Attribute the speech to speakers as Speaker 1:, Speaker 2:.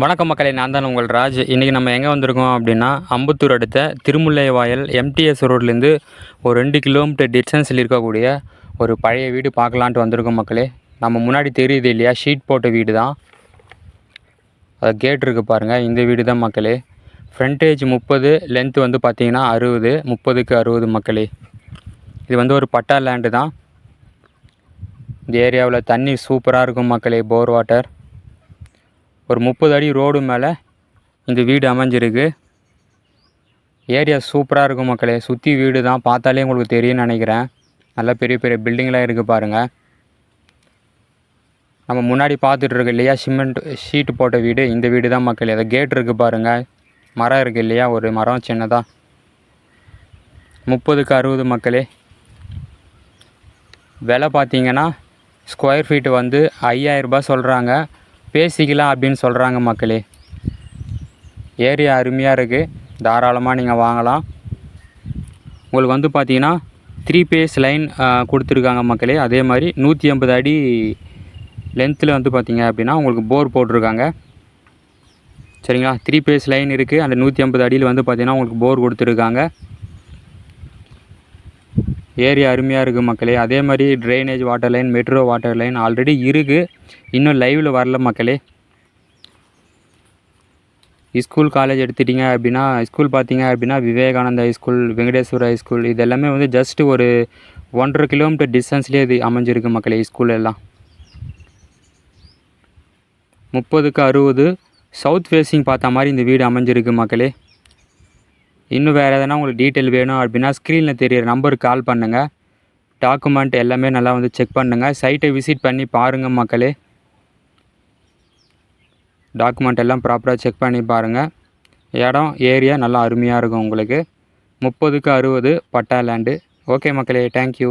Speaker 1: வணக்கம் மக்களே, நான் தான் உங்கள் ராஜ். இன்றைக்கி நம்ம எங்கே வந்திருக்கோம் அப்படின்னா, அம்பத்தூர் அடுத்த திருமுல்லைவாயல் எம்டிஎஸ் ரோட்லேருந்து ஒரு 2 கிலோமீட்டர் டிஸ்டன்ஸில் இருக்கக்கூடிய ஒரு பழைய வீடு பார்க்கலான்ட்டு வந்திருக்கோம் மக்களே. நம்ம முன்னாடி தெரியுது இல்லையா, ஷீட் போட்ட வீடு தான். அது கேட் இருக்குது பாருங்கள், இந்த வீடு தான் மக்களே. ஃப்ரண்டேஜ் 30, லென்த்து வந்து பார்த்திங்கன்னா 60, 30க்கு 60 மக்களே. இது வந்து ஒரு பட்டா லேண்டு தான். இந்த ஏரியாவில் தண்ணி சூப்பராக இருக்கும் மக்களே, போர் வாட்டர். ஒரு 30 அடி ரோடு மேலே இந்த வீடு அமைஞ்சிருக்கு. ஏரியா சூப்பராக இருக்கும் மக்களே. சுற்றி வீடு தான், பார்த்தாலே உங்களுக்கு தெரியும்னு நினைக்கிறேன். நல்லா பெரிய பெரிய பில்டிங்லாம் இருக்குது பாருங்கள். நம்ம முன்னாடி பார்த்துட்டு இருக்கு இல்லையா, சிமெண்ட் ஷீட்டு போட்ட வீடு, இந்த வீடு தான் மக்களே. அதை கேட் இருக்குது பாருங்கள், மரம் இருக்குது இல்லையா, ஒரு மரம் சின்னதாக. 30க்கு 60 மக்களே. விலை பார்த்தீங்கன்னா ஸ்கொயர் ஃபீட்டு வந்து 5000 ரூபாய் சொல்கிறாங்க. பேசிக்கலாம் அப்படின்னு சொல்கிறாங்க மக்களே. ஏரியா அருமையாக இருக்குது, தாராளமாக நீங்கள் வாங்கலாம். உங்களுக்கு வந்து பார்த்தீங்கன்னா 3 பேஸ் லைன் கொடுத்துருக்காங்க மக்களே. அதே மாதிரி 150 அடி லென்த்தில் வந்து பார்த்தீங்க அப்படின்னா உங்களுக்கு போர் போட்டிருக்காங்க. சரிங்களா, 3 பேஸ் லைன் இருக்குது. அந்த 150 அடியில் வந்து பார்த்தீங்கன்னா உங்களுக்கு போர் கொடுத்துருக்காங்க. ஏரியா அருமையாக இருக்குது மக்களே. அதே மாதிரி drainage water line, metro water line already இருக்குது, இன்னும் லைவில் வரல மக்களே. ஸ்கூல் காலேஜ் எடுத்துட்டிங்க அப்படின்னா, ஸ்கூல் பார்த்தீங்க அப்படின்னா விவேகானந்தா ஸ்கூல், வெங்கடேஸ்வரா ஸ்கூல், இது எல்லாமே வந்து ஜஸ்ட்டு ஒரு 1.5 கிலோமீட்டர் டிஸ்டன்ஸ்லேயே இது அமைஞ்சிருக்கு மக்களே. ஸ்கூல் எல்லாம் 30க்கு 60 சவுத் ஃபேஸிங் பார்த்த மாதிரி இந்த வீடு அமைஞ்சிருக்கு மக்களே. இன்னும் வேறு எதனா உங்களுக்கு டீட்டெயில் வேணும் அப்படின்னா ஸ்க்ரீனில் தெரியிற நம்பருக்கு கால் பண்ணுங்கள். டாக்குமெண்ட் எல்லாமே நல்லா வந்து செக் பண்ணுங்கள். சைட்டை விசிட் பண்ணி பாருங்கள் மக்களே. டாக்குமெண்ட் எல்லாம் ப்ராப்பராக செக் பண்ணி பாருங்கள். இடம் ஏரியா நல்லா அருமையாக இருக்கும் உங்களுக்கு. 30க்கு 60 பட்டா லேண்டு. ஓகே மக்களே, தேங்க்யூ.